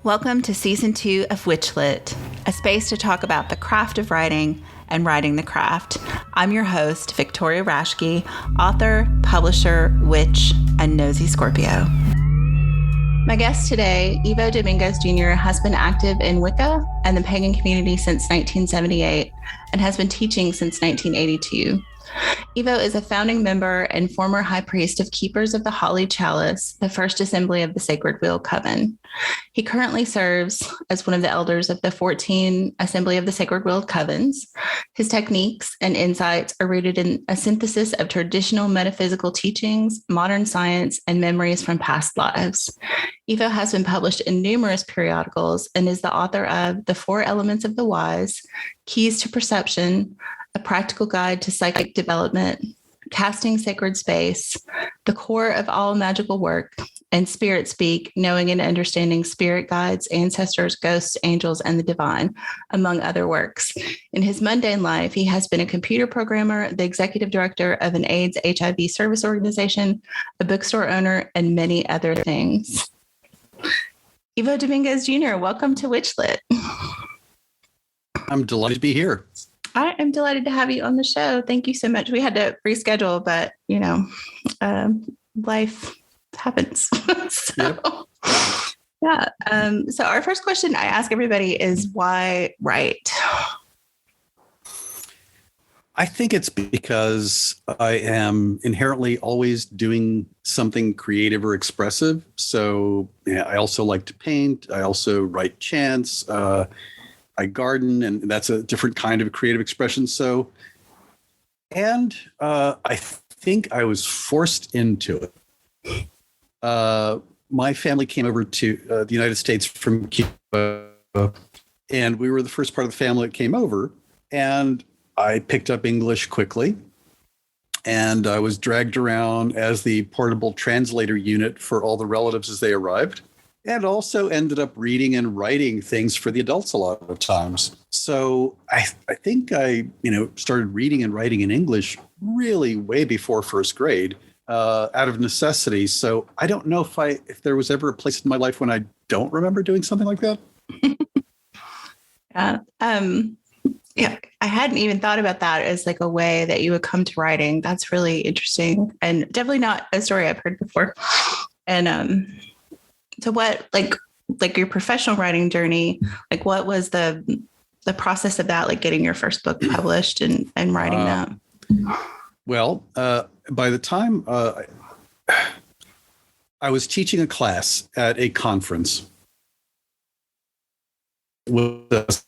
Welcome to Season 2 of WitchLit, a space to talk about the craft of writing and writing the craft. I'm your host, Victoria Raschke, author, publisher, witch, and nosy Scorpio. My guest today, Ivo Dominguez Jr., has been active in Wicca and the pagan community since 1978 and has been teaching since 1982. Ivo is a founding member and former high priest of Keepers of the Holly Chalice, the first assembly of the Sacred Wheel Coven. He currently serves as one of the elders of the 14 Assembly of the Sacred Wheel Covens. His techniques and insights are rooted in a synthesis of traditional metaphysical teachings, modern science, and memories from past lives. Ivo has been published in numerous periodicals and is the author of The Four Elements of the Wise, Keys to Perception, A Practical Guide to Psychic Development, Casting Sacred Space, The Core of All Magical Work, and Spirit Speak, Knowing and Understanding Spirit Guides, Ancestors, Ghosts, Angels, and the Divine, among other works. In his mundane life, he has been a computer programmer, the executive director of an AIDS HIV service organization, a bookstore owner, and many other things. Ivo Dominguez Jr., welcome to WitchLit. I'm delighted to be here. I am delighted to have you on the show. Thank you so much. We had to reschedule, but life happens. Yeah. So our first question I ask everybody is, why write? I think it's because I am inherently always doing something creative or expressive. So I also like to paint. I also write chants. I garden, and that's a different kind of creative expression. So, and I think I was forced into it. My family came over to the United States from Cuba, and we were the first part of the family that came over. And I picked up English quickly, and I was dragged around as the portable translator unit for all the relatives as they arrived. And also ended up reading and writing things for the adults a lot of times. So I think I started reading and writing in English really way before first grade, out of necessity. So I don't know if there was ever a place in my life when I don't remember doing something like that. Yeah. I hadn't even thought about that as like a way that you would come to writing. That's really interesting, and definitely not a story I've heard before. And so what, like your professional writing journey, like what was the process of that, like getting your first book published and writing that? Well, by the time I was teaching a class at a conference with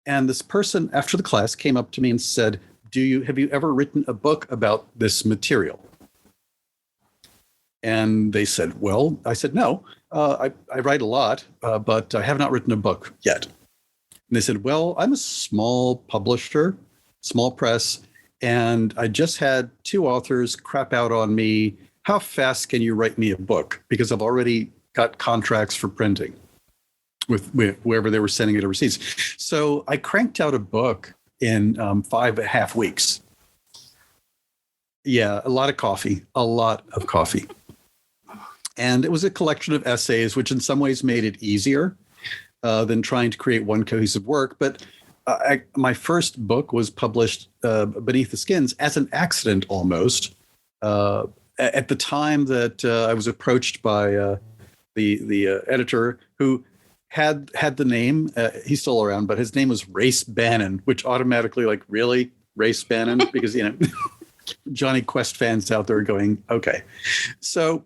and this person after the class came up to me and said, have you ever written a book about this material? And they said, well, I said, no, I write a lot, but I have not written a book yet. And they said, well, I'm a small publisher, small press, and I just had 2 authors crap out on me. How fast can you write me a book? Because I've already got contracts for printing with wherever they were sending it overseas. So I cranked out a book in 5.5 weeks. Yeah, a lot of coffee. And it was a collection of essays, which in some ways made it easier than trying to create one cohesive work. But my first book was published Beneath the Skins as an accident almost. At the time that I was approached by the editor who had the name, he's still around, but his name was Race Bannon, which automatically, like, really? Race Bannon? Because, Johnny Quest fans out there going, okay. So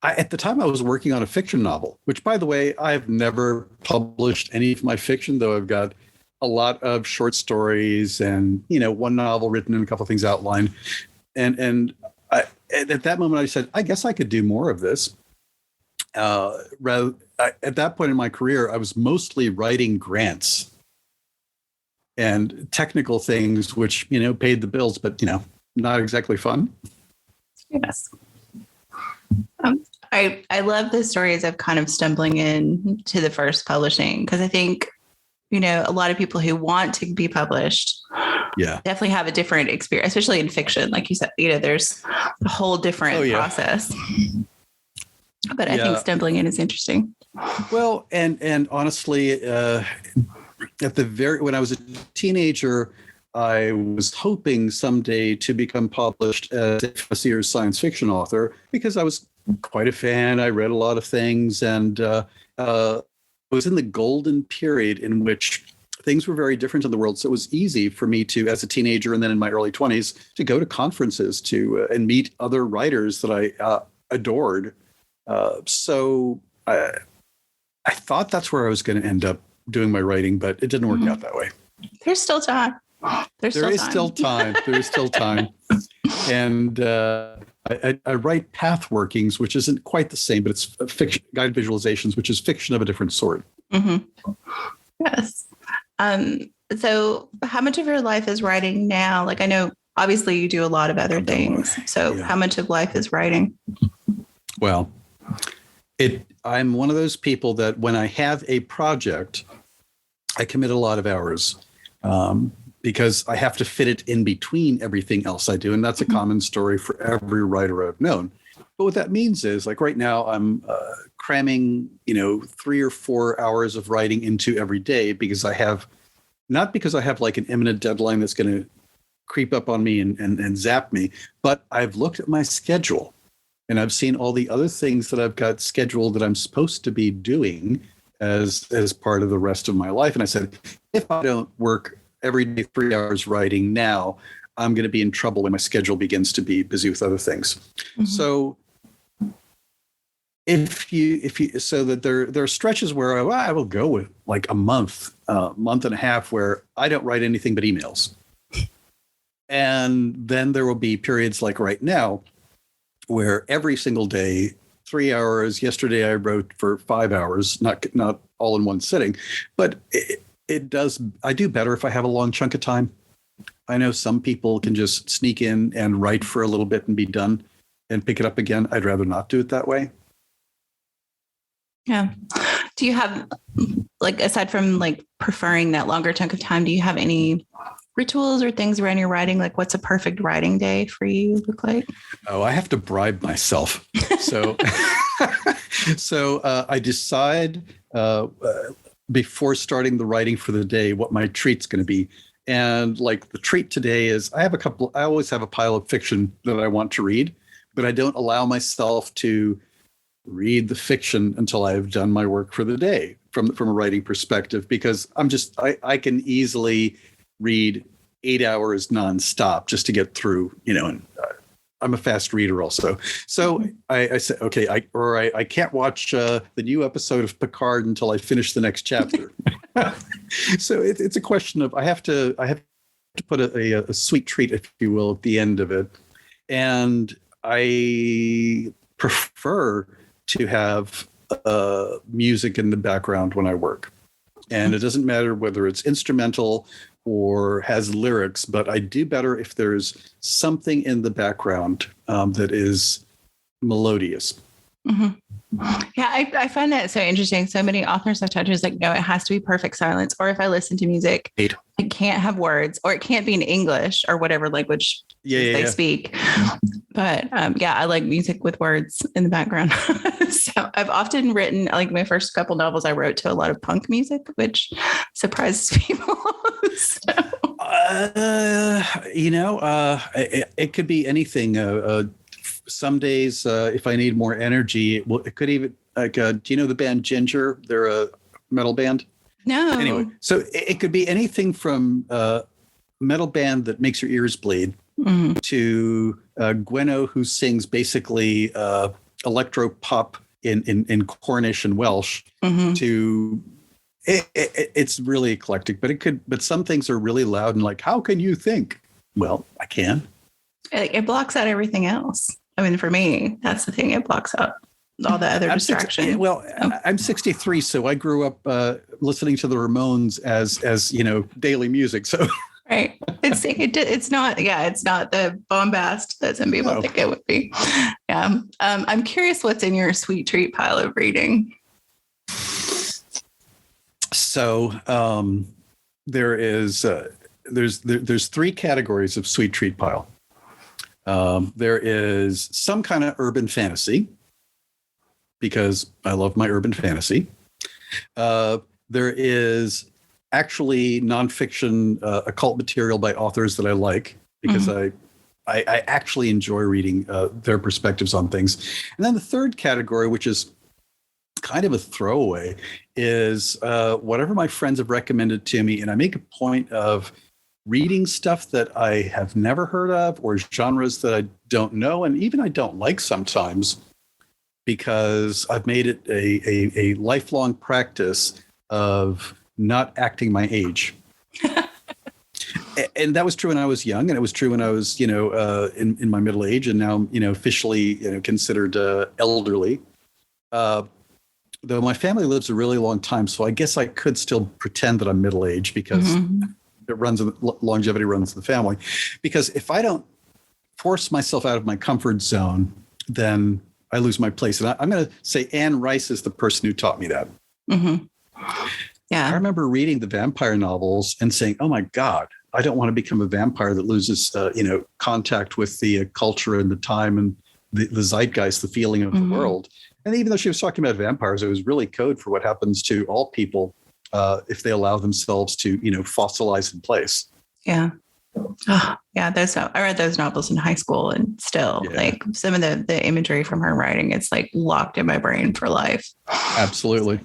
at the time I was working on a fiction novel, which, by the way, I've never published any of my fiction, though I've got a lot of short stories and, one novel written and a couple of things outlined. And at that moment I said, I guess I could do more of this. At that point in my career, I was mostly writing grants and technical things, which, paid the bills, but, not exactly fun. Yes. I love the stories of kind of stumbling in to the first publishing, because I think, a lot of people who want to be published Yeah. definitely have a different experience, especially in fiction. Like you said, there's a whole different process. But I think stumbling in is interesting. Well, and honestly, when I was a teenager, I was hoping someday to become published as a fantasy or science fiction author because I was quite a fan. I read a lot of things, and I was in the golden period in which things were very different in the world. So it was easy for me to, as a teenager and then in my early 20s, to go to conferences and meet other writers that I adored. So I thought that's where I was going to end up doing my writing, but it didn't work out that way. There's still time. There is still time. And I write path workings, which isn't quite the same, but it's fiction, guided visualizations, which is fiction of a different sort. Mm-hmm. Yes. So how much of your life is writing now? Like, I know obviously you do a lot of other things. So how much of life is writing? Well, I'm one of those people that when I have a project, I commit a lot of hours because I have to fit it in between everything else I do. And that's a common story for every writer I've known. But what that means is, like right now, I'm cramming, 3 or 4 hours of writing into every day because not because I have like an imminent deadline that's going to creep up on me and zap me, but I've looked at my schedule and I've seen all the other things that I've got scheduled that I'm supposed to be doing as part of the rest of my life. And I said, if I don't work every day 3 hours writing now, I'm going to be in trouble when my schedule begins to be busy with other things. Mm-hmm. So so that there are stretches where I will go with like a month and a half where I don't write anything but emails. And then there will be periods like right now where every single day, 3 hours. Yesterday I wrote for 5 hours, not all in one sitting, but I do better if I have a long chunk of time. I know some people can just sneak in and write for a little bit and be done and pick it up again. I'd rather not do it that way. Yeah. Do you have, like, aside from like preferring that longer chunk of time, do you have any rituals or things around your writing? Like, what's a perfect writing day for you look like? Oh, I have to bribe myself. So, I decide before starting the writing for the day what my treat's going to be. And like the treat today is I always have a pile of fiction that I want to read, but I don't allow myself to read the fiction until I've done my work for the day from a writing perspective, because I can easily read 8 hours nonstop just to get through, and I'm a fast reader also. So I said, okay, I can't watch the new episode of Picard until I finish the next chapter. So it's a question of I have to put a sweet treat, if you will, at the end of it. And I prefer to have music in the background when I work. And it doesn't matter whether it's instrumental or has lyrics, but I do better if there's something in the background that is melodious. Mm-hmm. Yeah, I find that so interesting. So many authors I've talked to is like, no, it has to be perfect silence. Or if I listen to music, it can't have words, or it can't be in English or whatever language they speak. But I like music with words in the background. So I've often written, like my first couple novels, I wrote to a lot of punk music, which surprises people. So. It could be anything. Some days, if I need more energy, it could even do you know the band Ginger? They're a metal band. No. Anyway, so it could be anything from metal band that makes your ears bleed to Gweno, who sings basically electro pop in Cornish and Welsh. To it's really eclectic, but some things are really loud and like, how can you think? Well, I can. It blocks out everything else. I mean, for me, that's the thing. It blocks out all the other distractions. I'm 63, so I grew up listening to the Ramones as daily music. So right, it's not the bombast that some people think it would be. Yeah, I'm curious what's in your sweet treat pile of reading. So there is there's three categories of sweet treat pile. There is some kind of urban fantasy, because I love my urban fantasy. There is actually nonfiction occult material by authors that I like, because I actually enjoy reading their perspectives on things. And then the third category, which is kind of a throwaway, is whatever my friends have recommended to me. And I make a point of reading stuff that I have never heard of, or genres that I don't know, and even I don't like sometimes, because I've made it a lifelong practice of not acting my age. And that was true when I was young, and it was true when I was, in my middle age, and now, officially, considered elderly. Though my family lives a really long time, so I guess I could still pretend that I'm middle-aged, because longevity runs in the family. Because if I don't force myself out of my comfort zone, then I lose my place. And I'm going to say Anne Rice is the person who taught me that. Mm-hmm. Yeah. I remember reading the vampire novels and saying, oh my God, I don't want to become a vampire that loses, contact with the culture and the time and the zeitgeist, the feeling of the world. And even though she was talking about vampires, it was really code for what happens to all people if they allow themselves to, fossilize in place. Yeah. Oh, yeah. I read those novels in high school, and still like some of the imagery from her writing, it's like locked in my brain for life. Absolutely.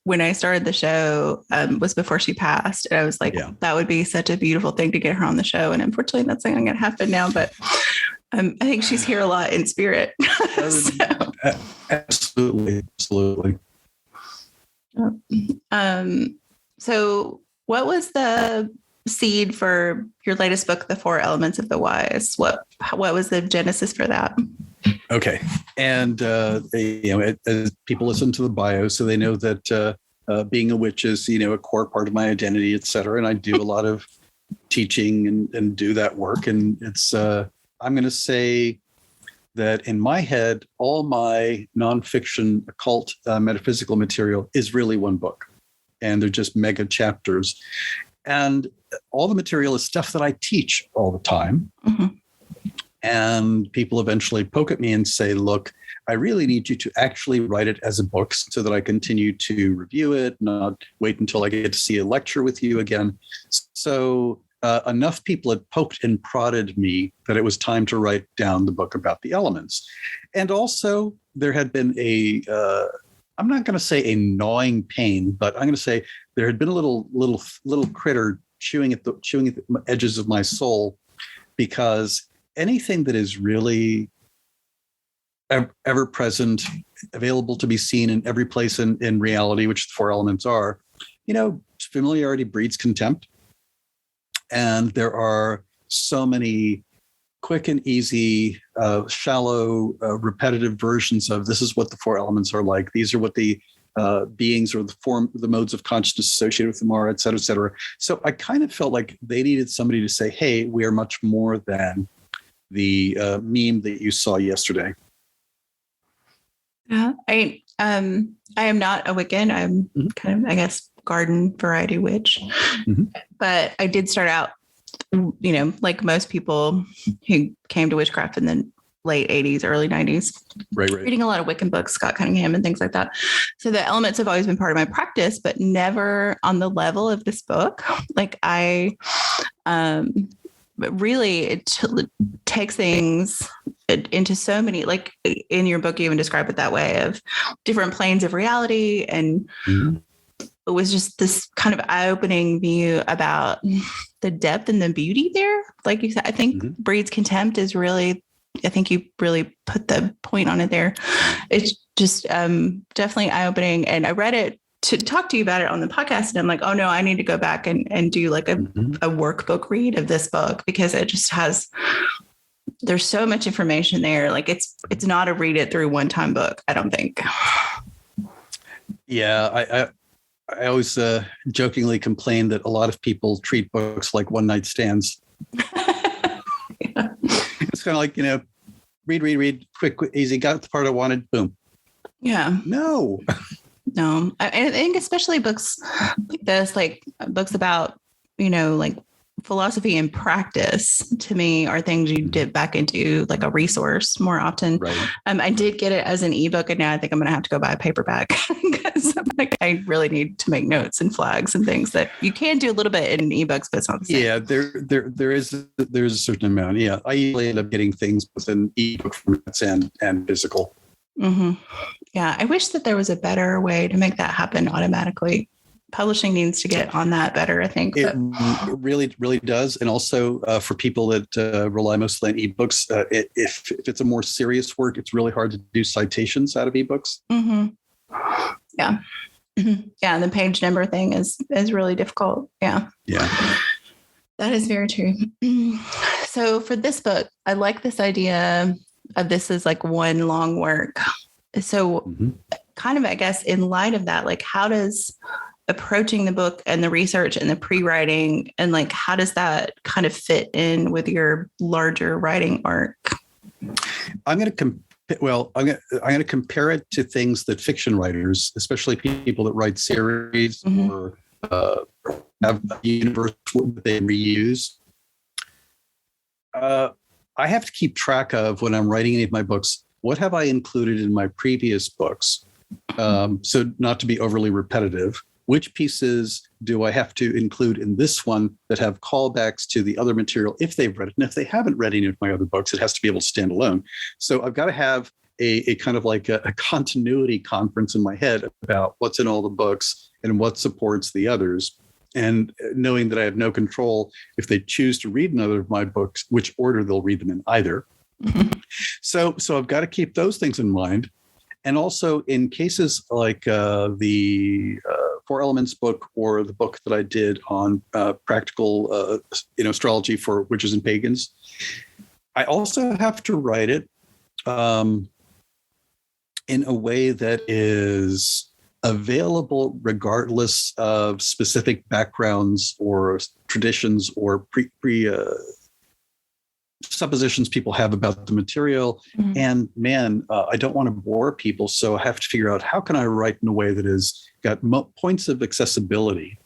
When I started the show was before she passed, and I was like, that would be such a beautiful thing to get her on the show. And unfortunately, that's not going to happen now, but I think she's here a lot in spirit. Absolutely. So what was the seed for your latest book, The Four Elements of the Wise? What was the genesis for that? Okay. And, as people listen to the bio, so they know that being a witch is, a core part of my identity, et cetera. And I do a lot of teaching and do that work. And it's, I'm going to say that in my head, all my nonfiction, occult, metaphysical material is really one book. And they're just mega chapters. And all the material is stuff that I teach all the time. Mm-hmm. And people eventually poke at me and say, look, I really need you to actually write it as a book so that I continue to review it, not wait until I get to see a lecture with you again. So enough people had poked and prodded me that it was time to write down the book about the elements. And also there had been I'm not going to say a gnawing pain, but I'm going to say there had been a little critter chewing at the edges of my soul, because anything that is really ever present, available to be seen in every place in reality, which the four elements are, familiarity breeds contempt. And there are so many quick and easy, shallow, repetitive versions of this is what the four elements are like. These are what the beings or the modes of consciousness associated with them are, et cetera, et cetera. So I kind of felt like they needed somebody to say, hey, we are much more than the meme that you saw yesterday. I am not a Wiccan. I'm kind of, I guess, garden variety witch. Mm-hmm. But I did start out, like most people who came to witchcraft in the late 80s, early 90s, right. Reading a lot of Wiccan books, Scott Cunningham and things like that. So the elements have always been part of my practice, but never on the level of this book. Like but really it takes things into so many, like in your book, you even describe it that way, of different planes of reality. And it was just this kind of eye-opening view about the depth and the beauty there. Like you said, I think breeds contempt is really, I think you really put the point on it there. It's just definitely eye-opening. And I read it to talk to you about it on the podcast. And I'm like, oh no, I need to go back and do like a workbook read of this book, because it just there's so much information there. Like it's not a read it through one-time book, I don't think. Yeah. I always jokingly complain that a lot of people treat books like one-night stands. It's kind of like, read, quick, easy, got the part I wanted, boom. Yeah. No, No, I think especially books like this, like books about, like philosophy and practice, to me are things you dip back into like a resource more often. Right. I did get it as an ebook, and now I think I'm going to have to go buy a paperback because I really need to make notes and flags and things that you can do a little bit in ebooks, but it's not the same. Yeah, there's a certain amount. Yeah, I usually end up getting things within ebook formats and physical. Mm-hmm. Yeah, I wish that there was a better way to make that happen automatically. Publishing needs to get on that better, I think. It really, really does. And also for people that rely mostly on ebooks, if it's a more serious work, it's really hard to do citations out of ebooks. Mm-hmm. Yeah. Mm-hmm. Yeah. And the page number thing is really difficult. Yeah. Yeah. That is very true. So for this book, I like this idea of this as like one long work. So kind of, I guess, in light of that, like how does approaching the book and the research and the pre-writing, and like how does that kind of fit in with your larger writing arc? I'm going to compare it to things that fiction writers, especially people that write series or have a universe that they reuse. I have to keep track of, when I'm writing any of my books, what have I included in my previous books? So not to be overly repetitive. Which pieces do I have to include in this one that have callbacks to the other material if they've read it? And if they haven't read any of my other books, it has to be able to stand alone. So I've got to have a kind of like a continuity conference in my head about what's in all the books and what supports the others. And knowing that I have no control if they choose to read another of my books, which order they'll read them in either. So I've got to keep those things in mind. And also in cases like the Four Elements book, or the book that I did on practical astrology for witches and pagans, I also have to write it in a way that is available regardless of specific backgrounds or traditions or suppositions people have about the material. And man, I don't want to bore people, so I have to figure out how can I write in a way that has got points of accessibility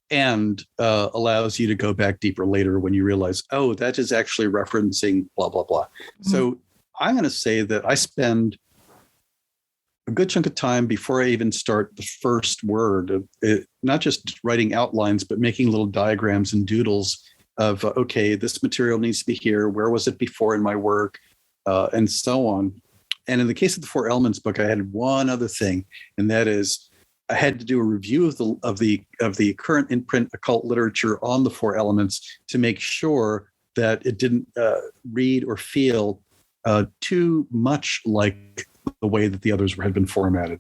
and allows you to go back deeper later when you realize, oh, that is actually referencing blah, blah, blah. So I'm going to say that I spend a good chunk of time before I even start the first word of it, not just writing outlines, but making little diagrams and doodles of, okay, this material needs to be here. Where was it before in my work? And so on. And in the case of the Four Elements book, I had one other thing, and that is I had to do a review of the current in-print occult literature on the Four Elements to make sure that it didn't read or feel too much like the way that the others had been formatted.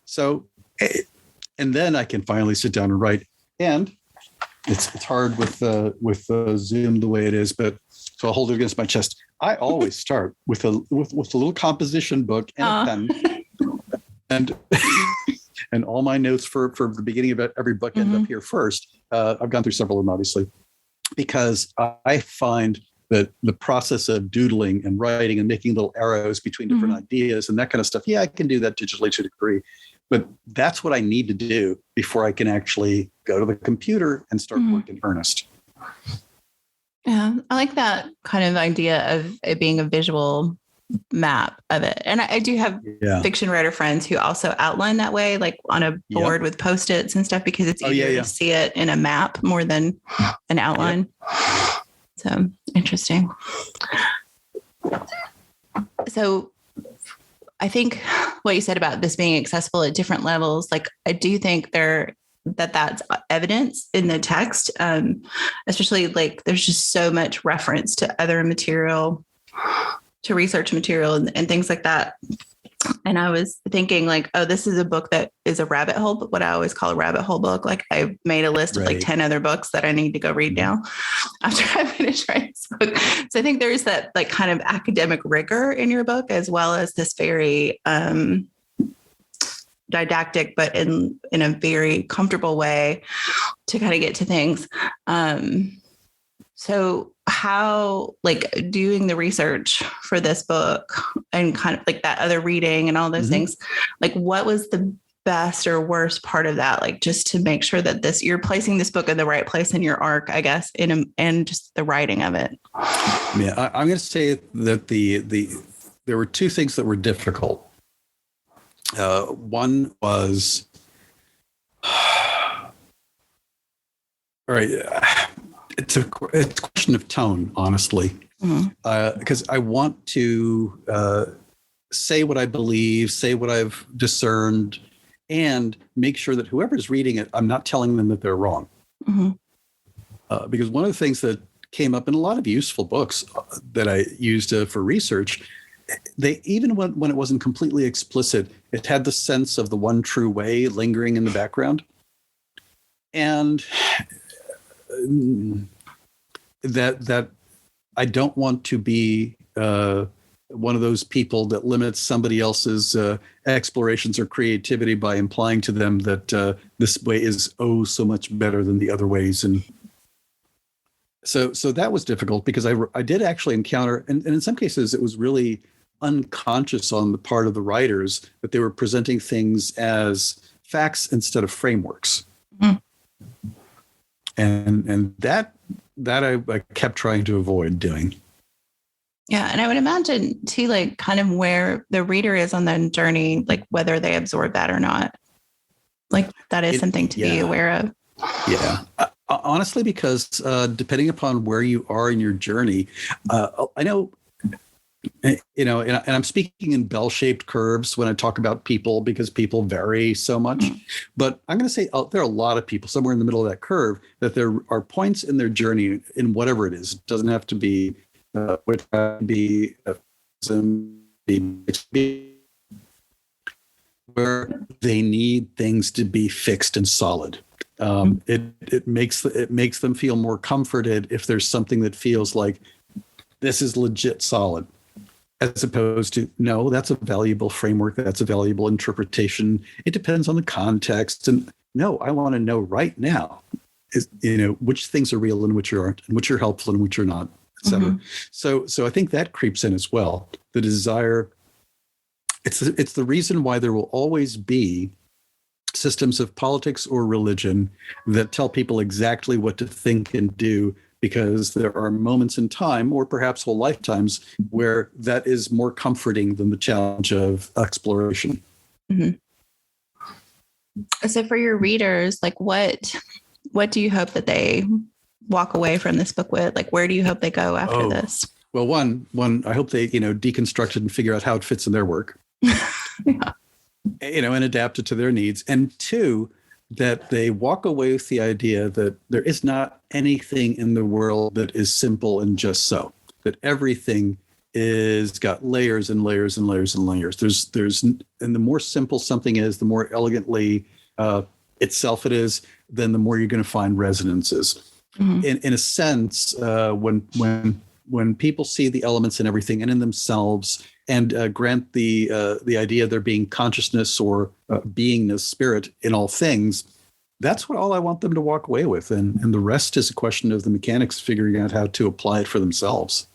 So, and then I can finally sit down and write. And it's hard with Zoom the way it is, but so I'll hold it against my chest. I always start with a little composition book and a pen, and all my notes for the beginning of every book end up here first. I've gone through several of them, obviously, because I find that the process of doodling and writing and making little arrows between different ideas and that kind of stuff, yeah, I can do that digitally to a degree, but that's what I need to do before I can actually go to the computer and start work in earnest. Yeah, I like that kind of idea of it being a visual map of it. And I do have fiction writer friends who also outline that way, like on a board with Post-its and stuff, because it's easier to see it in a map more than an outline. So interesting. So I think what you said about this being accessible at different levels, like I do think that's evidence in the text, especially like there's just so much reference to other material, to research material and things like that. And I was thinking like, oh, this is a book that is a rabbit hole, but what I always call a rabbit hole book. Like I made a list of like 10 other books that I need to go read now after I finish writing this book. So I think there's that like kind of academic rigor in your book, as well as this very didactic, but in a very comfortable way to kind of get to things. So how, like, doing the research for this book and kind of like that other reading and all those things, like, what was the best or worst part of that? Like, just to make sure that you're placing this book in the right place in your arc, I guess, and just the writing of it. Yeah, I'm going to say that there were two things that were difficult. One was, all right, it's a question of tone, honestly, because I want to say what I believe, say what I've discerned, and make sure that whoever's reading it, I'm not telling them that they're wrong. Because one of the things that came up in a lot of useful books that I used for research, they, even when it wasn't completely explicit, it had the sense of the one true way lingering in the background. And that I don't want to be one of those people that limits somebody else's explorations or creativity by implying to them that this way is so much better than the other ways. And so that was difficult because I did actually encounter, and in some cases it was really unconscious on the part of the writers that they were presenting things as facts instead of frameworks. And that I kept trying to avoid doing. Yeah. And I would imagine too, like, kind of where the reader is on the journey, like whether they absorb that or not. Like, that is something to be aware of. Yeah. Honestly, because depending upon where you are in your journey, I know, and I'm speaking in bell-shaped curves when I talk about people because people vary so much. But I'm going to say there are a lot of people somewhere in the middle of that curve that there are points in their journey in whatever it is. It doesn't have to be where they need things to be fixed and solid. It makes them feel more comforted if there's something that feels like this is legit solid, as opposed to, no, that's a valuable framework, that's a valuable interpretation. It depends on the context. And no, I want to know right now, which things are real and which aren't, and which are helpful and which are not, et cetera. So I think that creeps in as well. The desire, it's the reason why there will always be systems of politics or religion that tell people exactly what to think and do, because there are moments in time, or perhaps whole lifetimes, where that is more comforting than the challenge of exploration. So for your readers, like, what do you hope that they walk away from this book with? Like, where do you hope they go after this? Well, one, I hope they, deconstruct it and figure out how it fits in their work. And adapt it to their needs. And two, that they walk away with the idea that there is not anything in the world that is simple and just so. That everything is got layers and layers and layers and layers. There's and the more simple something is, the more elegantly itself it is, then the more you're going to find resonances. In a sense, when people see the elements in everything and in themselves, and grant the idea of there being consciousness or beingness, spirit in all things, that's what all I want them to walk away with. And the rest is a question of the mechanics figuring out how to apply it for themselves.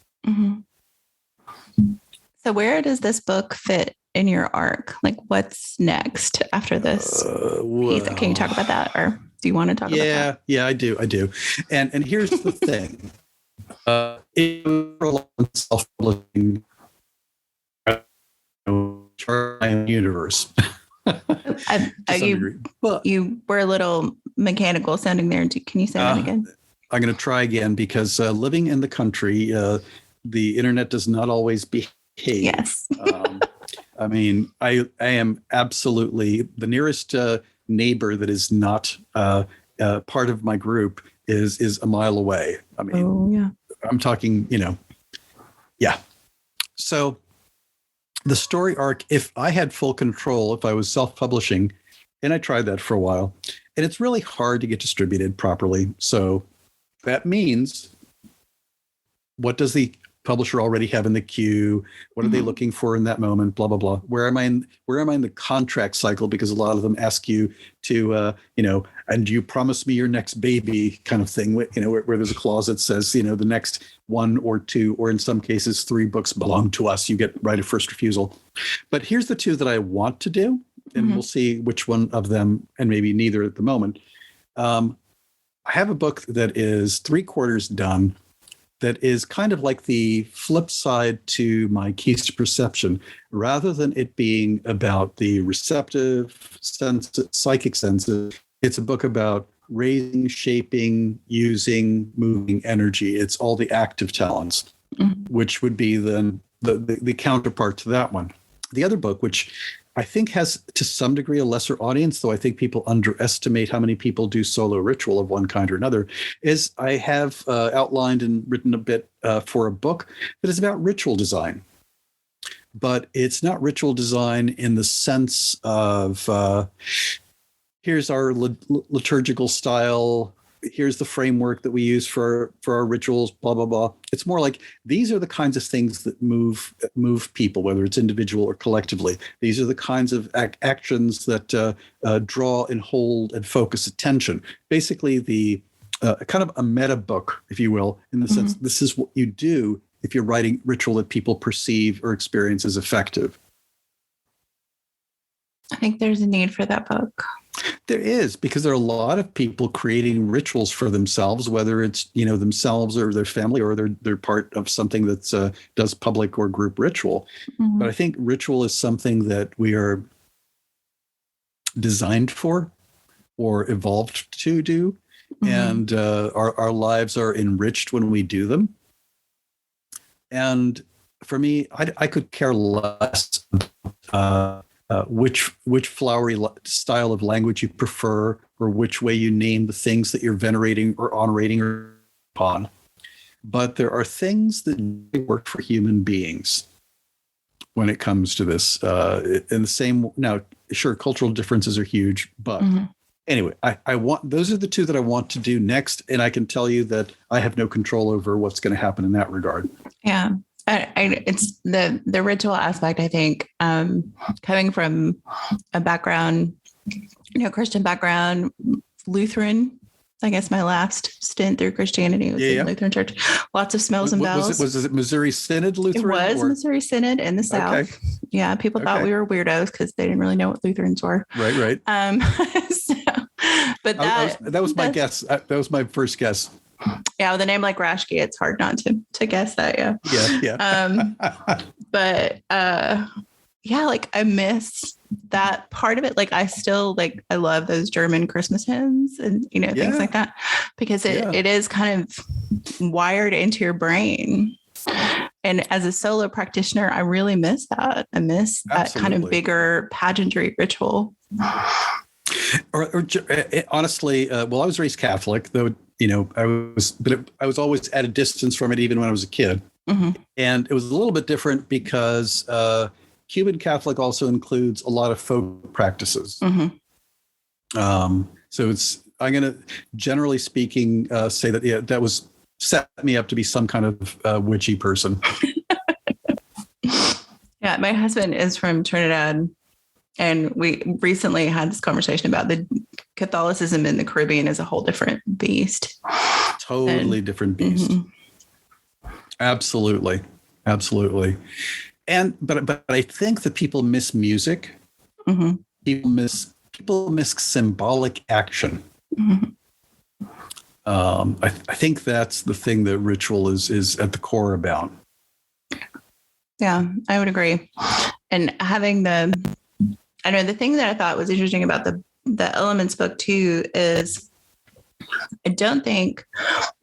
So where does this book fit in your arc? Like, what's next after this piece? Can you talk about that? Or do you want to talk about that? Yeah, I do. And here's the thing. Self-publishing universe. You were a little mechanical sounding there. Can you say that again? I'm going to try again, because living in the country, the internet does not always behave. Yes. I mean, I am absolutely the nearest neighbor that is not part of my group is a mile away. I mean, I'm talking, yeah. So the story arc, if I had full control, if I was self-publishing, and I tried that for a while, and it's really hard to get distributed properly. So that means, what does the publisher already have in the queue? What are they looking for in that moment? Blah, blah, blah. Where am I in the contract cycle? Because a lot of them ask you to, and you promise me your next baby kind of thing, where there's a clause that says, the next 1 or 2, or in some cases 3 books belong to us. You get right of first refusal. But here's the 2 that I want to do, and we'll see which one of them, and maybe neither at the moment. I have a book that is 3/4 done that is kind of like the flip side to my Keys to Perception. Rather than it being about the receptive, psychic senses, it's a book about raising, shaping, using, moving energy. It's all the active talents, which would be the counterpart to that one. The other book, which I think has to some degree a lesser audience, though I think people underestimate how many people do solo ritual of one kind or another, is I have outlined and written a bit for a book that is about ritual design. But it's not ritual design in the sense of here's our liturgical style, here's the framework that we use for our rituals, blah, blah, blah. It's more like these are the kinds of things that move people, whether it's individual or collectively. These are the kinds of actions that draw and hold and focus attention. Basically, the kind of a meta book, if you will, in the sense this is what you do if you're writing ritual that people perceive or experience as effective. I think there's a need for that book. There is, because there are a lot of people creating rituals for themselves, whether it's themselves or their family, or they're part of something that's does public or group ritual. But I think ritual is something that we are designed for or evolved to do, and our lives are enriched when we do them. And for me, I could care less which flowery style of language you prefer, or which way you name the things that you're venerating or honoring upon. But there are things that work for human beings when it comes to this. In the same, now, sure, cultural differences are huge, but anyway, I want, those are the 2 that I want to do next, and I can tell you that I have no control over what's going to happen in that regard. Yeah. It's the ritual aspect, I think, coming from a background, Christian background, Lutheran. I guess my last stint through Christianity was in Lutheran church. Lots of smells and bells. Was it Missouri Synod Lutheran? It was Missouri Synod in the South. Okay. Yeah, people thought we were weirdos because they didn't really know what Lutherans were. Right. But that was my guess. That was my first guess. Yeah, with a name like Rashke, it's hard not to guess that. Yeah. But like I miss that part of it. Like I still I love those German Christmas hymns and things like that, because it is kind of wired into your brain. And as a solo practitioner, I really miss that. I miss that kind of bigger pageantry ritual. Or honestly, I was raised Catholic, though. I was always at a distance from it, even when I was a kid. And it was a little bit different because Cuban Catholic also includes a lot of folk practices. So I'm going to, generally speaking, say that, that was set me up to be some kind of witchy person. Yeah, my husband is from Trinidad. And we recently had this conversation about the Catholicism in the Caribbean is a whole different beast. Totally different beast. Absolutely. And but I think that people miss music. People miss symbolic action. I think that's the thing that ritual is at the core about. Yeah, I would agree. And having the thing that I thought was interesting about the Elements book too is I don't think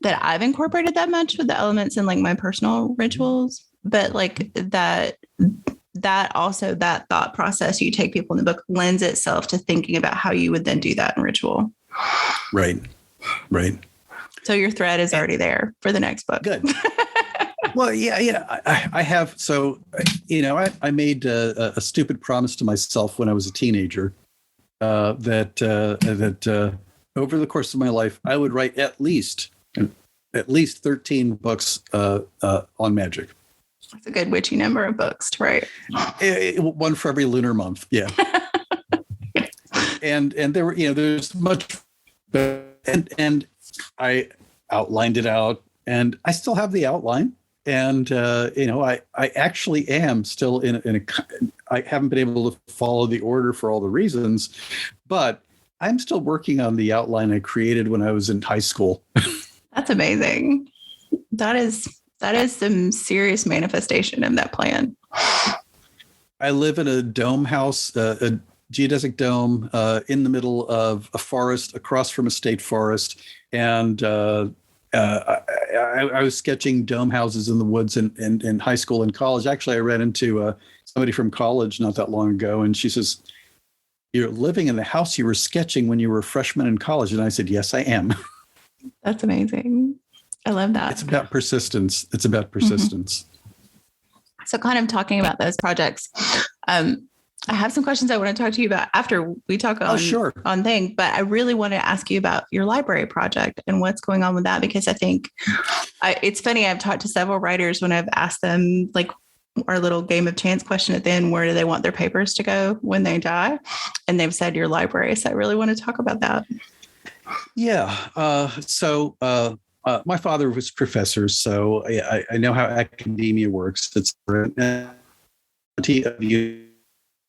that I've incorporated that much with the elements in my personal rituals, but that also that thought process you take people in the book lends itself to thinking about how you would then do that in ritual. Right. So your thread is already there for the next book. Good. Well, yeah. I have. So, I made a stupid promise to myself when I was a teenager that over the course of my life, I would write at least at least 13 books on magic. That's a good witchy number of books to write. One for every lunar month. Yeah. and there were, there's much, and I outlined it out, and I still have the outline. And, I actually am still I haven't been able to follow the order for all the reasons, but I'm still working on the outline I created when I was in high school. That's amazing. That is some serious manifestation of that plan. I live in a dome house, a geodesic dome in the middle of a forest across from a state forest. And I was sketching dome houses in the woods in high school and college. Actually, I ran into somebody from college not that long ago, and she says, "You're living in the house you were sketching when you were a freshman in college." And I said, "Yes, I am." That's amazing. I love that. It's about persistence. So kind of talking about those projects, I have some questions I want to talk to you about after we talk on thing, but I really want to ask you about your library project and what's going on with that, because I think it's funny. I've talked to several writers when I've asked them, like, our little game of chance question at the end, where do they want their papers to go when they die? And they've said your library. So I really want to talk about that. Yeah. So my father was professor, so I know how academia works. It's plenty of you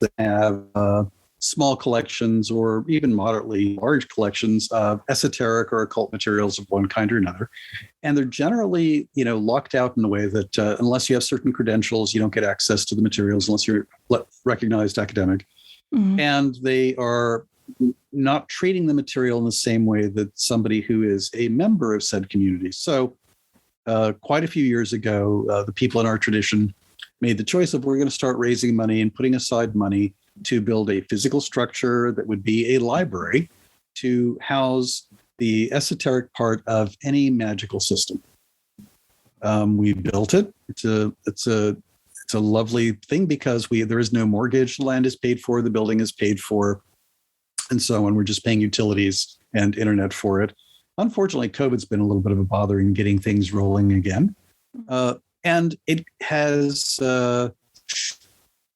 that have small collections or even moderately large collections of esoteric or occult materials of one kind or another. And they're generally, locked out in a way that unless you have certain credentials, you don't get access to the materials unless you're recognized academic. Mm-hmm. And they are not treating the material in the same way that somebody who is a member of said community. So quite a few years ago, the people in our tradition made the choice of, we're going to start raising money and putting aside money to build a physical structure that would be a library to house the esoteric part of any magical system. We built it. It's a lovely thing because there is no mortgage. The land is paid for. The building is paid for. And so on. We're just paying utilities and internet for it. Unfortunately, COVID's been a little bit of a bother in getting things rolling again. And it has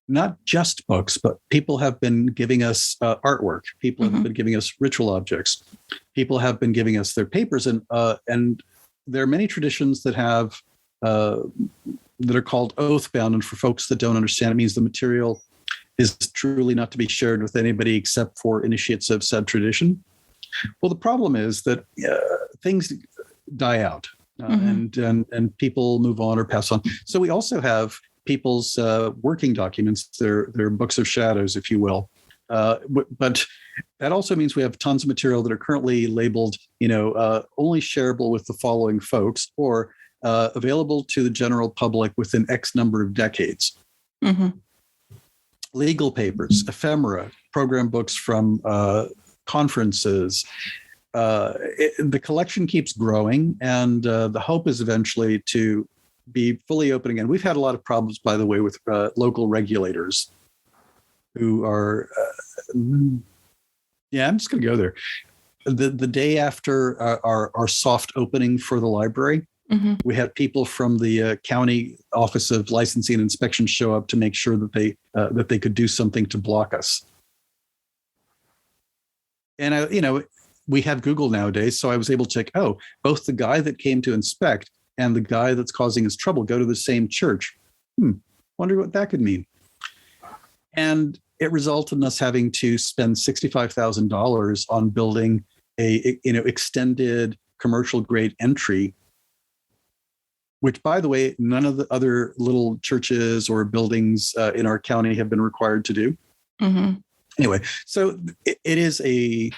not just books, but people have been giving us artwork. People have been giving us ritual objects. People have been giving us their papers. And there are many traditions that have that are called oath-bound. And for folks that don't understand, it means the material is truly not to be shared with anybody except for initiates of said tradition. Well, the problem is that things die out and people move on or pass on. So we also have people's working documents, their books of shadows, if you will. But that also means we have tons of material that are currently labeled, only shareable with the following folks or available to the general public within X number of decades. Mm-hmm. Legal papers, ephemera, program books from conferences. The collection keeps growing, and the hope is eventually to be fully open again. We've had a lot of problems, by the way, with local regulators who are, I'm just going to go there. The day after our soft opening for the library, we had people from the county office of licensing and inspection show up to make sure that they could do something to block us. And we have Google nowadays, so I was able to check. Both the guy that came to inspect and the guy that's causing us trouble go to the same church. Wonder what that could mean. And it resulted in us having to spend $65,000 on building a extended commercial grade entry, which, by the way, none of the other little churches or buildings in our county have been required to do. Mm-hmm. Anyway, so it is a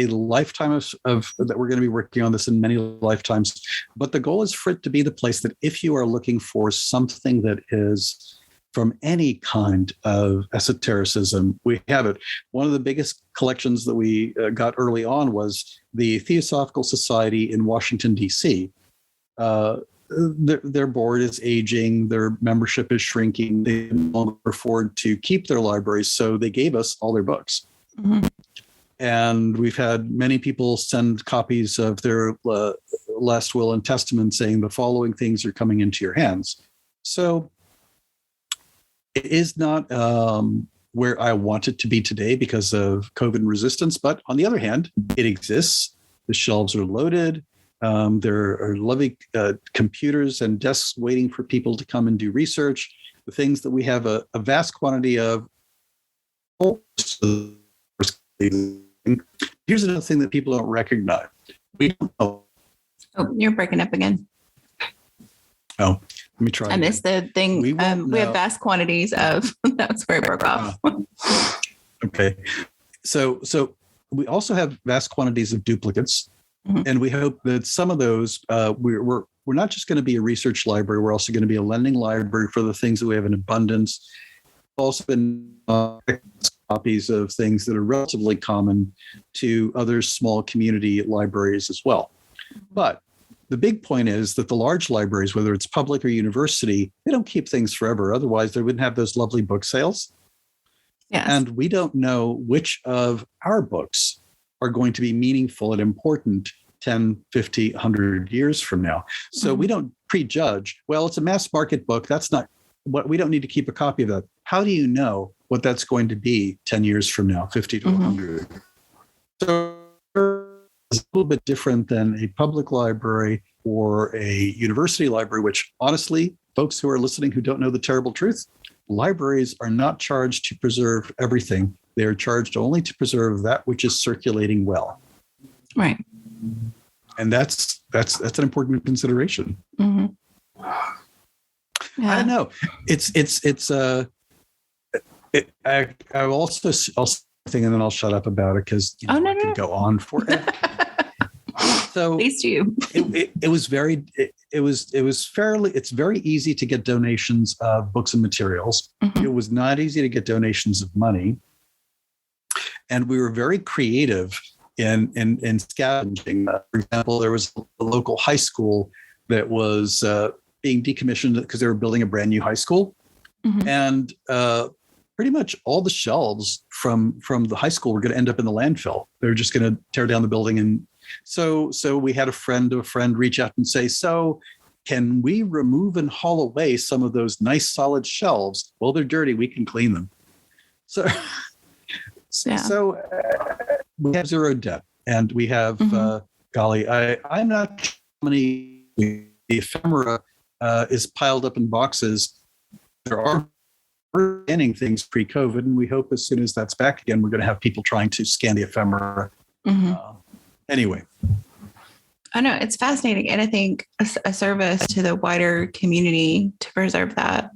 lifetime of that we're going to be working on this in many lifetimes. But the goal is for it to be the place that if you are looking for something that is from any kind of esotericism, we have it. One of the biggest collections that we got early on was the Theosophical Society in Washington, D.C. Their board is aging, their membership is shrinking, they can no longer afford to keep their libraries, so they gave us all their books. Mm-hmm. And we've had many people send copies of their last will and testament saying the following things are coming into your hands. So it is not where I want it to be today because of COVID resistance. But on the other hand, it exists. The shelves are loaded. There are lovely computers and desks waiting for people to come and do research. The things that we have a vast quantity of. Here's another thing that people don't recognize. We don't know. Oh, you're breaking up again. Oh, let me try. I missed the thing. We have vast quantities of. That's where it broke off. Okay, so we also have vast quantities of duplicates, and we hope that some of those we're not just going to be a research library. We're also going to be a lending library for the things that we have in abundance. Also been copies of things that are relatively common to other small community libraries as well. But the big point is that the large libraries, whether it's public or university, they don't keep things forever. Otherwise, they wouldn't have those lovely book sales. Yes. And we don't know which of our books are going to be meaningful and important 10, 50, 100 years from now. So we don't prejudge, well, it's a mass market book. That's not what we don't need to keep a copy of that. How do you know what that's going to be 10 years from now, 50 to 100? So it's a little bit different than a public library or a university library, which honestly, folks who are listening who don't know the terrible truth, libraries are not charged to preserve everything. They are charged only to preserve that which is circulating well. Right. And that's an important consideration. Yeah. I don't know. I'll also think, and then I'll shut up about it because I can go on forever. So Please do. It's very easy to get donations of books and materials. It was not easy to get donations of money. And we were very creative in scavenging. For example, there was a local high school that was being decommissioned because they were building a brand new high school. And pretty much all the shelves from the high school were going to end up in the landfill. They were just going to tear down the building. And so we had a friend reach out and say, so can we remove and haul away some of those nice solid shelves? Well, they're dirty. We can clean them. So we have zero debt, and we have, golly, I'm not sure how many the ephemera is piled up in boxes. There are scanning things pre-COVID, and we hope as soon as that's back again, we're going to have people trying to scan the ephemera. Anyway. I know it's fascinating. And I think a service to the wider community to preserve that.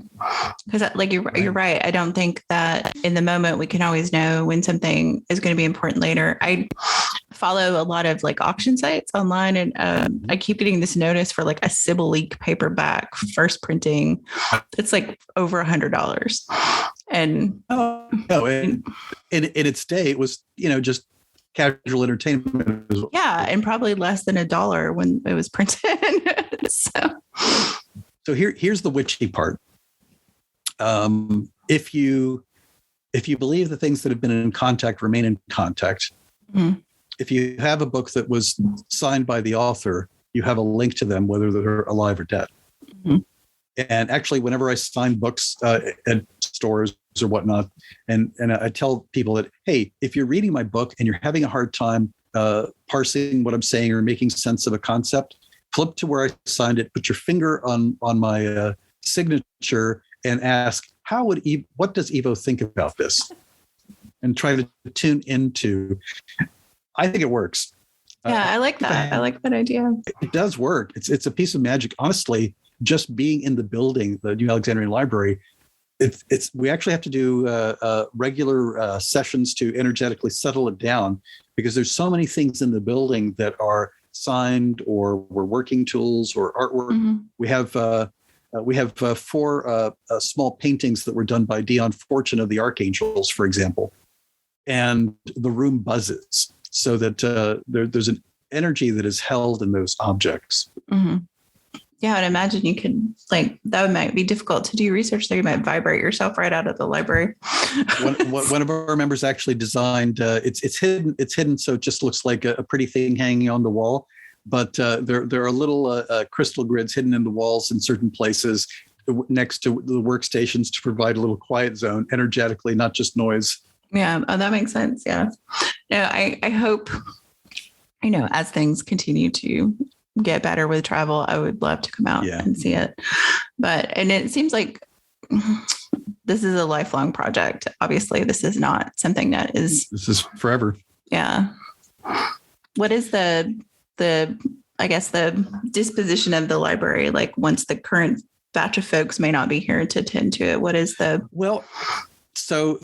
Because like you're right. I don't think that in the moment we can always know when something is going to be important later. I follow a lot of like auction sites online, and I keep getting this notice for like a Sybil Leak paperback first printing. It's like over $100. And in its day, it was, just casual entertainment. Yeah, and probably less than $1 when it was printed. So here's the witchy part. If you believe the things that have been in contact remain in contact, if you have a book that was signed by the author, you have a link to them, whether they're alive or dead. And actually, whenever I sign books at stores or whatnot, and I tell people that, hey, if you're reading my book and you're having a hard time parsing what I'm saying or making sense of a concept, flip to where I signed it, put your finger on my signature, and ask, what does Ivo think about this? And try to tune into. I think it works. Yeah, I like that. I like that idea. It does work. It's a piece of magic. Honestly, just being in the building, the New Alexandrian Library, we actually have to do regular sessions to energetically settle it down, because there's so many things in the building that are signed or were working tools or artwork. We have 4 small paintings that were done by Dion Fortune of the Archangels, for example, and the room buzzes so that there's an energy that is held in those objects. Yeah, and imagine you could that might be difficult to do research there. You might vibrate yourself right out of the library. One of our members actually designed. It's hidden. So it just looks like a pretty thing hanging on the wall. but there are little crystal grids hidden in the walls in certain places next to the workstations to provide a little quiet zone energetically, not just noise. Yeah. Oh, that makes sense. Yeah. No, I hope, as things continue to get better with travel, I would love to come out and see it. And it seems like this is a lifelong project. Obviously, this is not something this is forever. Yeah. What is the disposition of the library? Like once the current batch of folks may not be here to attend to it, what is the... Well, there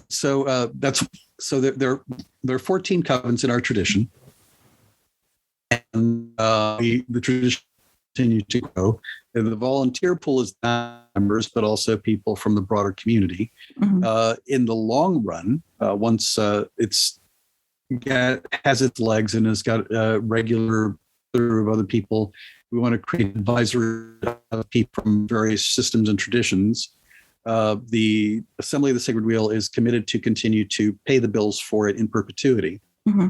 are 14 covens in our tradition. And the tradition continues to grow. And the volunteer pool is not members, but also people from the broader community. Mm-hmm. In the long run, once has its legs and has got a regular of other people, we want to create advisory people from various systems and traditions. The Assembly of the Sacred Wheel is committed to continue to pay the bills for it in perpetuity. Mm-hmm.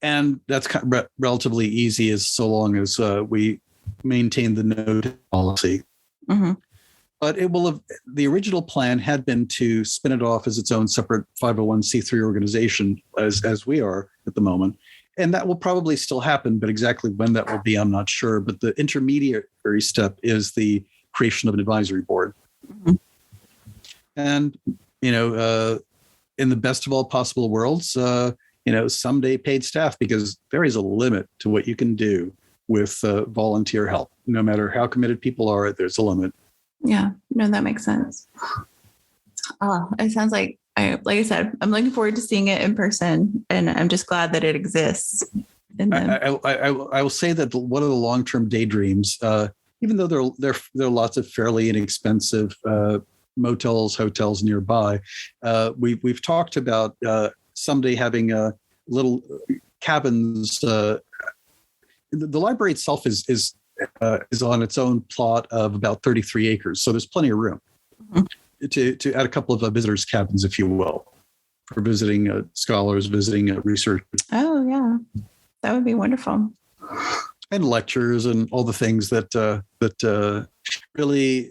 And that's kind of relatively easy as so long as we maintain the no policy. Mm-hmm. But the original plan had been to spin it off as its own separate 501c3 organization, as we are at the moment. And that will probably still happen, but exactly when that will be, I'm not sure. But the intermediary step is the creation of an advisory board. Mm-hmm. And, in the best of all possible worlds, someday paid staff, because there is a limit to what you can do with volunteer help. No matter how committed people are, there's a limit. Yeah, no, that makes sense. Oh, it sounds like I said, I'm looking forward to seeing it in person, and I'm just glad that it exists. I will say that one of the long-term daydreams, even though there are lots of fairly inexpensive motels, hotels nearby, we've talked about someday having little cabins. The library itself is on its own plot of about 33 acres, so there's plenty of room. Mm-hmm. To add a couple of visitors' cabins, if you will, for visiting scholars, visiting researchers. Oh, yeah. That would be wonderful. And lectures and all the things that really,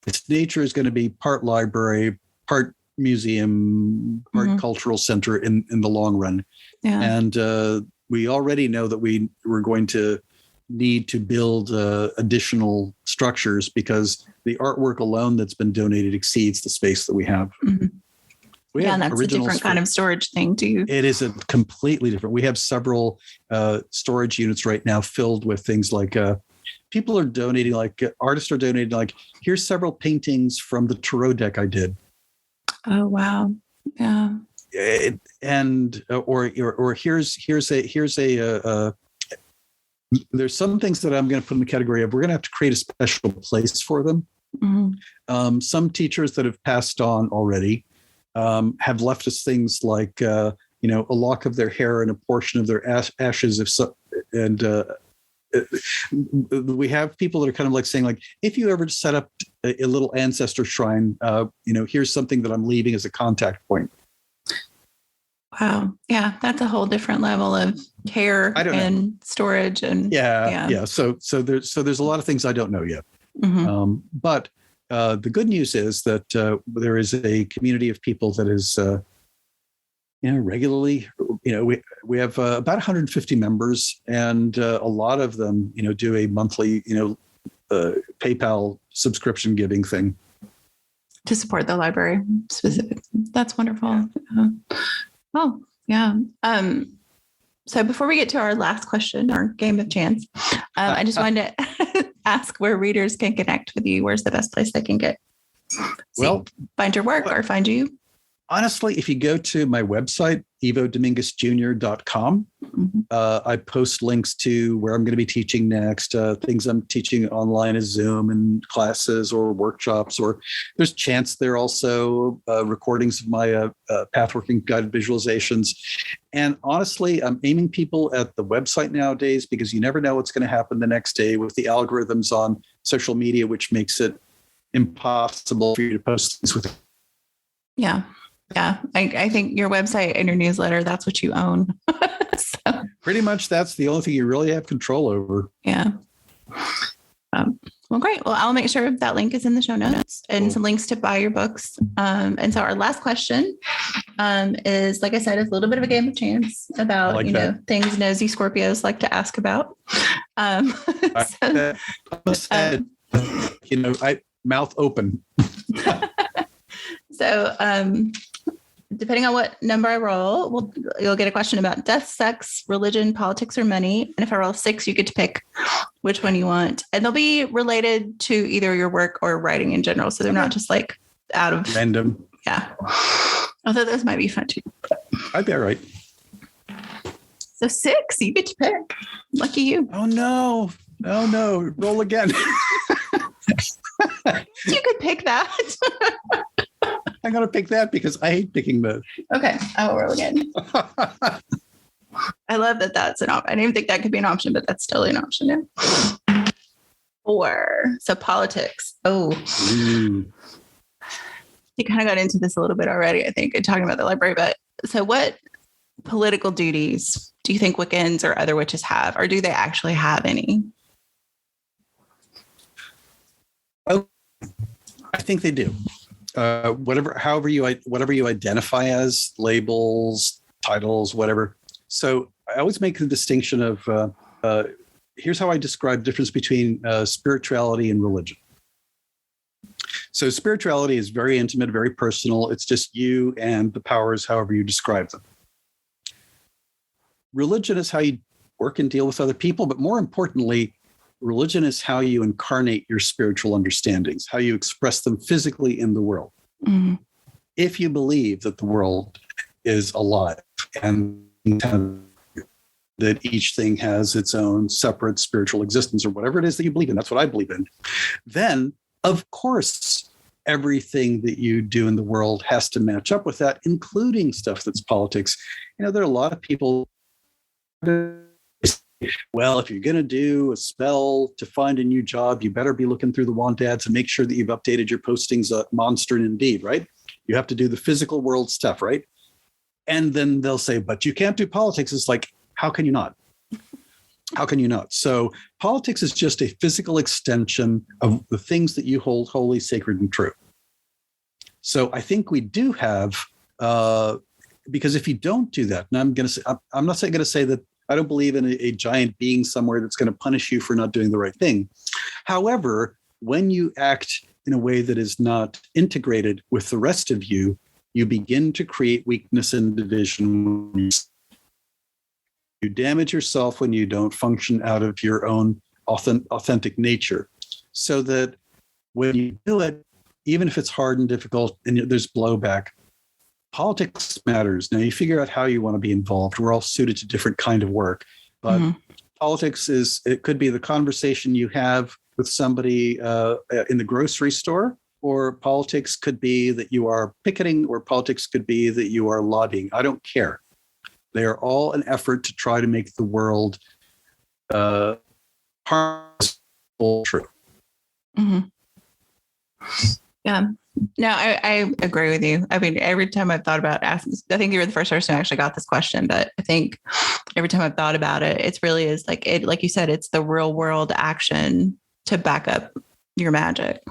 its nature is going to be part library, part museum, part mm-hmm. cultural center in the long run. Yeah. And we already know that we're going to need to build additional structures because the artwork alone that's been donated exceeds the space that we have. Mm-hmm. And that's a different kind of storage thing too. It is a completely different. We have several storage units right now filled with things like people are donating, artists are donating, here's several paintings from the tarot deck I did. Oh, wow. Yeah. Or here's a there's some things that I'm going to put in the category of we're going to have to create a special place for them. Mm-hmm. Some teachers that have passed on already have left us things like a lock of their hair and a portion of their ashes. We have people that are kind of saying if you ever set up a little ancestor shrine, here's something that I'm leaving as a contact point. Wow. Yeah. That's a whole different level of care and storage. And yeah. So there's a lot of things I don't know yet. Mm-hmm. But the good news is that there is a community of people that is, regularly, we have about 150 members, and a lot of them, do a monthly, PayPal subscription giving thing to support the library specifically. That's wonderful. Yeah. Oh, yeah. So before we get to our last question, our game of chance, I just wanted to ask where readers can connect with you. Where's the best place they can find your work or find you? Honestly, if you go to my website, ivodominguezjr.com, mm-hmm. I post links to where I'm going to be teaching next, things I'm teaching online as Zoom and classes or workshops, or there's chance there are also recordings of my pathworking guided visualizations. And honestly, I'm aiming people at the website nowadays because you never know what's going to happen the next day with the algorithms on social media, which makes it impossible for you to post things with. Yeah. Yeah. I think your website and your newsletter, that's what you own. Pretty much that's the only thing you really have control over. Yeah. Well, great. Well, I'll make sure that link is in the show notes and some links to buy your books. And so our last question is, like I said, it's a little bit of a game of chance about, things nosy Scorpios like to ask about. Mouth open. So, depending on what number I roll, you'll get a question about death, sex, religion, politics, or money. And if I roll 6, you get to pick which one you want. And they'll be related to either your work or writing in general. So they're not just like out of random. Yeah. Although those might be fun too. I'd be all right. So 6, you get to pick. Lucky you. Oh no. Roll again. You could pick that. I'm going to pick that because I hate picking those. Okay. I will roll again. I love that that's an option. I didn't even think that could be an option, but that's still an option. Yeah. 4. So politics. Oh. You kind of got into this a little bit already, I think, in talking about the library. But so what political duties do you think Wiccans or other witches have? Or do they actually have any? Well, I think they do. Whatever you identify as, labels, titles, whatever. So I always make the distinction of here's how I describe the difference between spirituality and religion. So spirituality is very intimate, very personal. It's just you and the powers, however you describe them. Religion is how you work and deal with other people, but more importantly, religion is how you incarnate your spiritual understandings, how you express them physically in the world. Mm-hmm. If you believe that the world is alive and that each thing has its own separate spiritual existence or whatever it is that you believe in, that's what I believe in, then of course, everything that you do in the world has to match up with that, including stuff that's politics. There are a lot of people. Well, if you're going to do a spell to find a new job, you better be looking through the want ads and make sure that you've updated your postings at Monster and Indeed, right? You have to do the physical world stuff, right? And then they'll say, but you can't do politics. It's like, how can you not? How can you not? So politics is just a physical extension of the things that you hold holy, sacred, and true. So I think we do have, because if you don't do that, and I'm not going to say that I don't believe in a giant being somewhere that's going to punish you for not doing the right thing. However, when you act in a way that is not integrated with the rest of you, you begin to create weakness and division. You damage yourself when you don't function out of your own authentic nature. So that when you do it, even if it's hard and difficult and there's blowback, politics matters. Now you figure out how you want to be involved. We're all suited to different kind of work, but politics it could be the conversation you have with somebody in the grocery store, or politics could be that you are picketing, or politics could be that you are lobbying. I don't care. They are all an effort to try to make the world harmful true. Mm-hmm. Yeah. No, I agree with you. I mean, every time I've thought about asking, I think you were the first person who actually got this question, but I think every time I've thought about it, it's really is like you said, it's the real world action to back up your magic.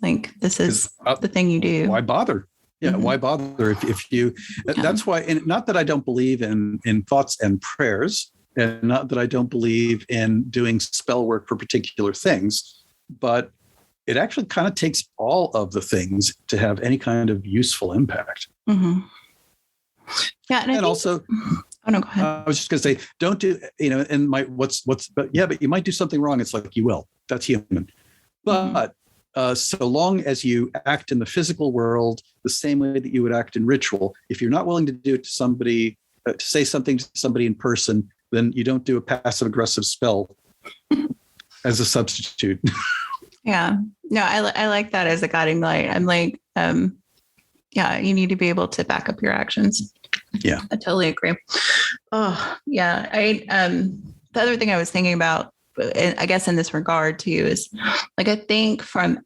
Like this is the thing you do. Why bother? Yeah. Mm-hmm. Why bother if you, that's why, and not that I don't believe in thoughts and prayers, and not that I don't believe in doing spell work for particular things, but it actually kind of takes all of the things to have any kind of useful impact. Mm-hmm. Yeah. And also, oh no, go ahead. I was just going to say, don't do, and but you might do something wrong. It's like, you will, that's human. But so long as you act in the physical world the same way that you would act in ritual, if you're not willing to do it to somebody, to say something to somebody in person, then you don't do a passive aggressive spell as a substitute. Yeah. No, I like that as a guiding light. I'm like, you need to be able to back up your actions. Yeah. I totally agree. Oh, yeah. The other thing I was thinking about, I guess in this regard too, is like, I think from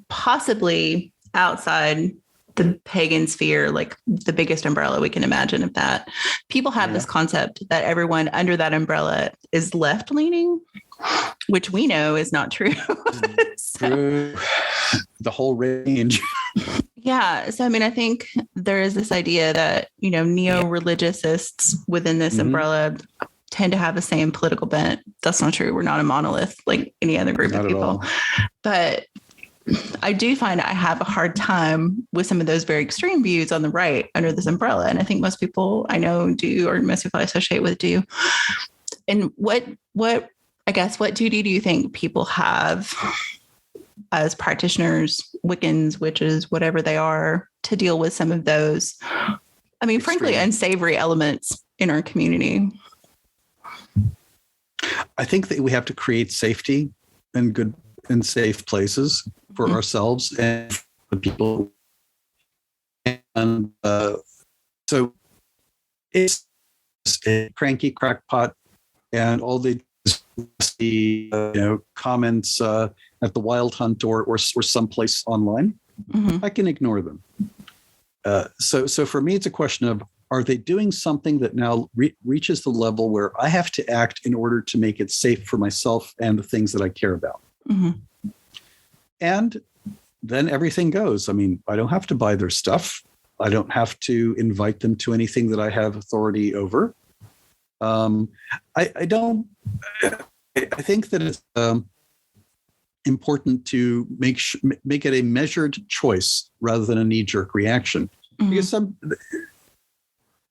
possibly outside the pagan sphere, like the biggest umbrella we can imagine of that. People have this concept that everyone under that umbrella is left leaning, which we know is not true. True. The whole range. Yeah. So, I mean, I think there is this idea that, neo-religiousists within this umbrella tend to have the same political bent. That's not true. We're not a monolith like any other group of people. But I do find I have a hard time with some of those very extreme views on the right under this umbrella. And I think most people I know do, or most people I associate with do. And what duty do you think people have as practitioners, Wiccans, witches, whatever they are, to deal with some of those, frankly, unsavory elements in our community? I think that we have to create safety and good and safe places for ourselves and for the people. And so it's a cranky crackpot, and all the comments at the Wild Hunt or someplace online, I can ignore them. So for me, it's a question of, are they doing something that now reaches the level where I have to act in order to make it safe for myself and the things that I care about? And then everything goes. I mean, I don't have to buy their stuff. I don't have to invite them to anything that I have authority over. I think that it's important to make it a measured choice rather than a knee-jerk reaction. Because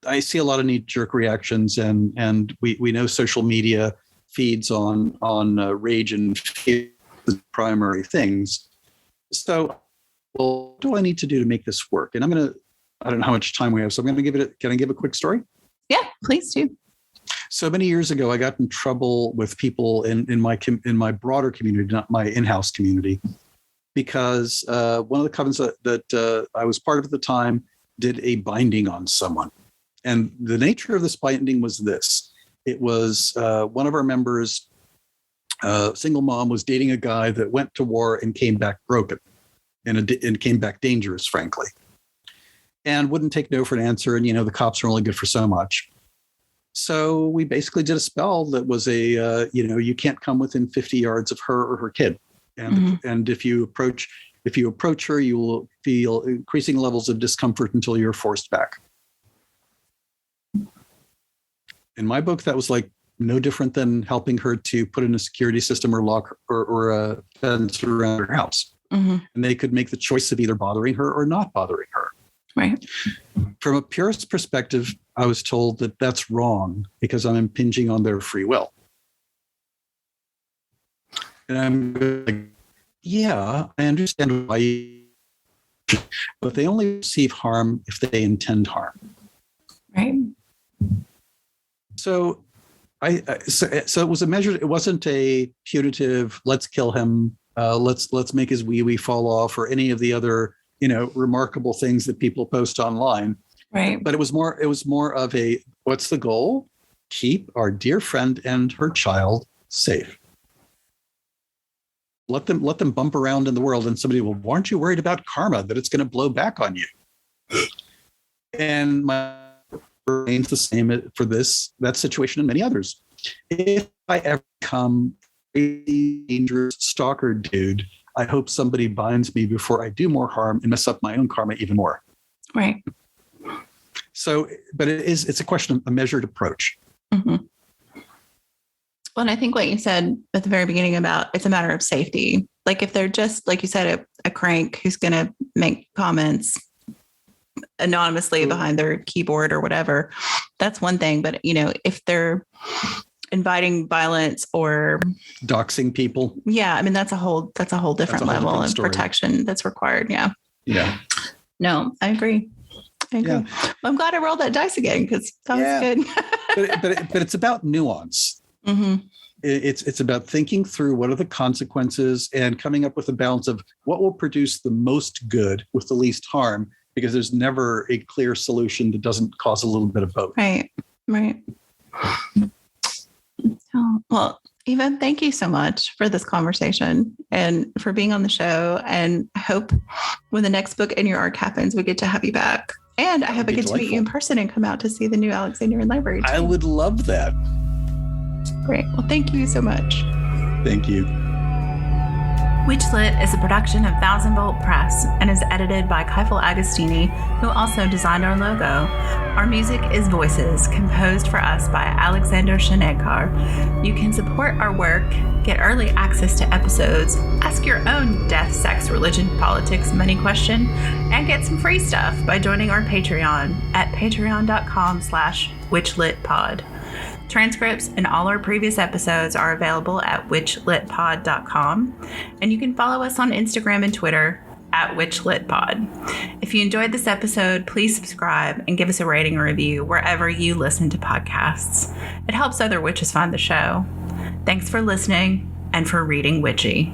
I see a lot of knee-jerk reactions, and we know social media feeds on rage and fear, the primary things. So, what do I need to do to make this work? And I don't know how much time we have, so I'm going to can I give a quick story? Yeah, please do. So many years ago, I got in trouble with people in my broader community, not my in-house community, because one of the covens that I was part of at the time did a binding on someone. And the nature of this binding was this. It was one of our members, single mom, was dating a guy that went to war and came back broken and came back dangerous, frankly, and wouldn't take no for an answer. And, the cops are only good for so much. So we basically did a spell that was you can't come within 50 yards of her or her kid. And if you approach her, you will feel increasing levels of discomfort until you're forced back. In my book, that was like no different than helping her to put in a security system or lock or a fence around her house. And they could make the choice of either bothering her or not bothering her. Right. From a purist perspective, I was told that that's wrong because I'm impinging on their free will. And I'm like, yeah, I understand why, but they only receive harm if they intend harm. Right. So so it was a measure. It wasn't a punitive, let's kill him, let's make his wee-wee fall off, or any of the other, remarkable things that people post online. Right. But it was more of a, what's the goal? Keep our dear friend and her child safe. Let them bump around in the world, and somebody will, aren't you worried about karma, that it's going to blow back on you? And my remains the same for that situation and many others. If I ever become a dangerous stalker dude, I hope somebody binds me before I do more harm and mess up my own karma even more. Right. So, but it's a question of a measured approach. Well, and I think what you said at the very beginning about it's a matter of safety. Like if they're just, like you said, a crank who's going to make comments anonymously behind their keyboard or whatever, that's one thing. But, if they're inviting violence or doxing people. Yeah. I mean, that's a whole different level of protection that's required. Yeah. Yeah. No, I agree. Yeah. Well, I'm glad I rolled that dice again because that was good. but it's about nuance. It's about thinking through what are the consequences and coming up with a balance of what will produce the most good with the least harm, because there's never a clear solution that doesn't cause a little bit of both. Right. Oh, well, Eva, thank you so much for this conversation and for being on the show. And I hope when the next book in your arc happens, we get to have you back. And I hope I get to meet you in person and come out to see the new Alexandrian Library too. I would love that. Great. Well, thank you so much. Thank you. WitchLit is a production of Thousand Volt Press and is edited by Keifel Agostini, who also designed our logo. Our music is Voices, composed for us by Alexander Shenekar. You can support our work, get early access to episodes, ask your own death, sex, religion, politics, money question, and get some free stuff by joining our Patreon at patreon.com/witchlitpod. Transcripts and all our previous episodes are available at witchlitpod.com, and you can follow us on Instagram and Twitter at witchlitpod. If you enjoyed this episode, please subscribe and give us a rating or review wherever you listen to podcasts. It helps other witches find the show. Thanks for listening and for reading witchy.